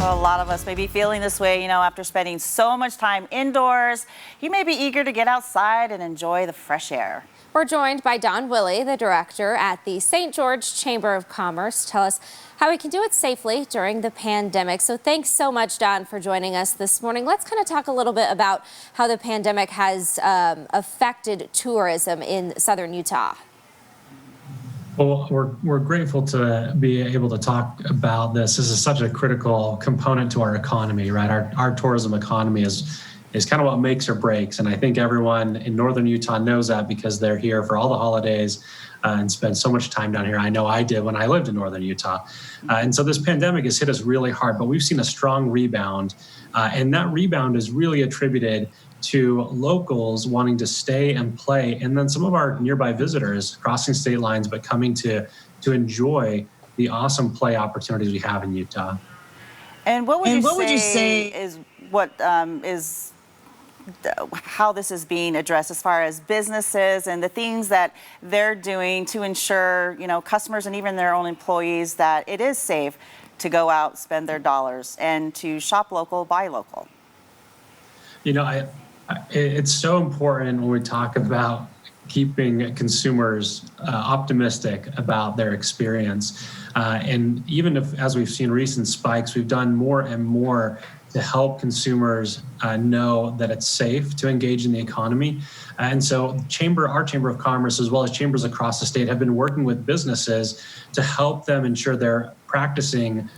A lot of us may be feeling this way, after spending so much time indoors. You may be eager to get outside and enjoy the fresh air. We're joined by Don Willey, the director at the St. George Chamber of Commerce, to tell us how we can do it safely during the pandemic. So thanks so much, Don, for joining us this morning. Let's kind of talk a little bit about how the pandemic has affected tourism in southern Utah. Well, we're grateful to be able to talk about this. This is such a critical component to our economy, right? Our tourism economy is kind of what makes or breaks. And I think everyone in northern Utah knows that because they're here for all the holidays and spend so much time down here. I know I did when I lived in northern Utah. And so this pandemic has hit us really hard, but we've seen a strong rebound. And that rebound is really attributed to locals wanting to stay and play, and then some of our nearby visitors crossing state lines but coming to enjoy the awesome play opportunities we have in Utah. And what would you say is how this is being addressed as far as businesses and the things that they're doing to ensure, customers and even their own employees that it is safe to go out, spend their dollars, and to shop local, buy local? It's so important when we talk about keeping consumers optimistic about their experience. And even as we've seen recent spikes, we've done more and more to help consumers know that it's safe to engage in the economy. And so our Chamber of Commerce, as well as chambers across the state, have been working with businesses to help them ensure they're practicing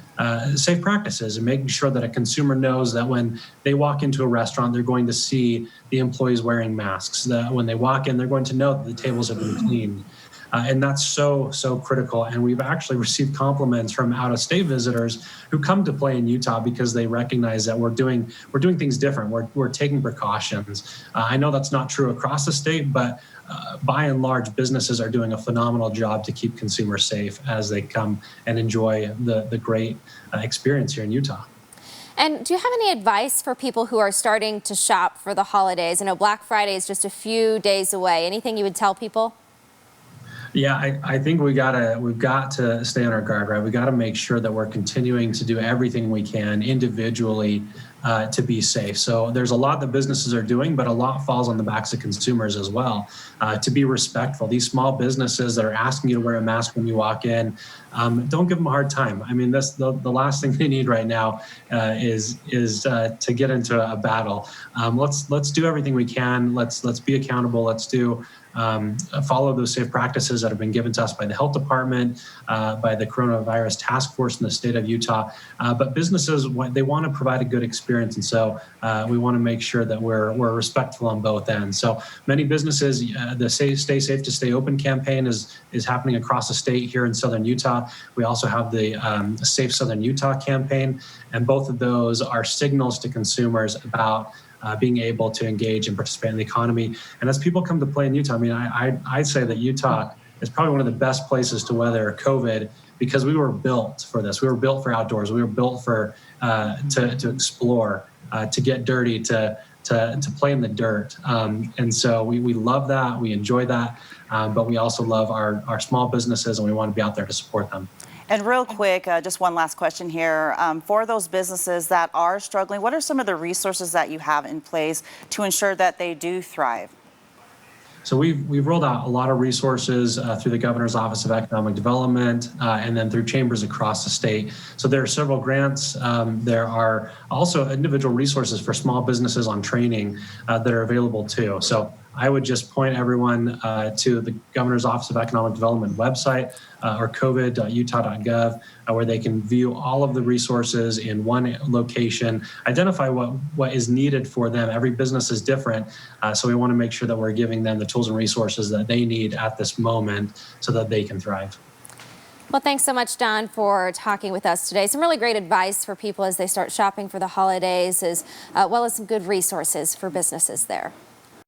safe practices and making sure that a consumer knows that when they walk into a restaurant, they're going to see the employees wearing masks, that when they walk in, they're going to know that the tables have been cleaned. And that's so critical. And we've actually received compliments from out-of-state visitors who come to play in Utah because they recognize that we're doing things different. We're taking precautions. I know that's not true across the state, but by and large, businesses are doing a phenomenal job to keep consumers safe as they come and enjoy the great experience here in Utah. And do you have any advice for people who are starting to shop for the holidays? I know Black Friday is just a few days away. Anything you would tell people? Yeah, I think we've got to stay on our guard, right? We got to make sure that we're continuing to do everything we can individually to be safe. So there's a lot that businesses are doing, but a lot falls on the backs of consumers as well. To be respectful, these small businesses that are asking you to wear a mask when you walk in, don't give them a hard time. I mean, the last thing they need right now is to get into a battle. Let's do everything we can. Let's be accountable. Let's follow those safe practices that have been given to us by the health department, by the coronavirus task force in the state of Utah. But businesses, they want to provide a good experience. And so we want to make sure that we're respectful on both ends. So many businesses, the Stay Safe to Stay Open campaign is happening across the state here in southern Utah. We also have the Safe Southern Utah campaign. And both of those are signals to consumers about being able to engage and participate in the economy. And as people come to play in Utah, I mean, I'd say that Utah is probably one of the best places to weather COVID because we were built for this. We were built for outdoors. We were built for to explore, to get dirty, to play in the dirt. And so we love that. We enjoy that. But we also love our small businesses, and we want to be out there to support them. And real quick, just one last question here. For those businesses that are struggling, what are some of the resources that you have in place to ensure that they do thrive? So we've rolled out a lot of resources through the Governor's Office of Economic Development and then through chambers across the state. So there are several grants. There are also individual resources for small businesses on training that are available too. So I would just point everyone to the Governor's Office of Economic Development website or covid.utah.gov where they can view all of the resources in one location, identify what is needed for them. Every business is different, so we want to make sure that we're giving them the tools and resources that they need at this moment so that they can thrive. Well, thanks so much, Don, for talking with us today. Some really great advice for people as they start shopping for the holidays, as well as some good resources for businesses there.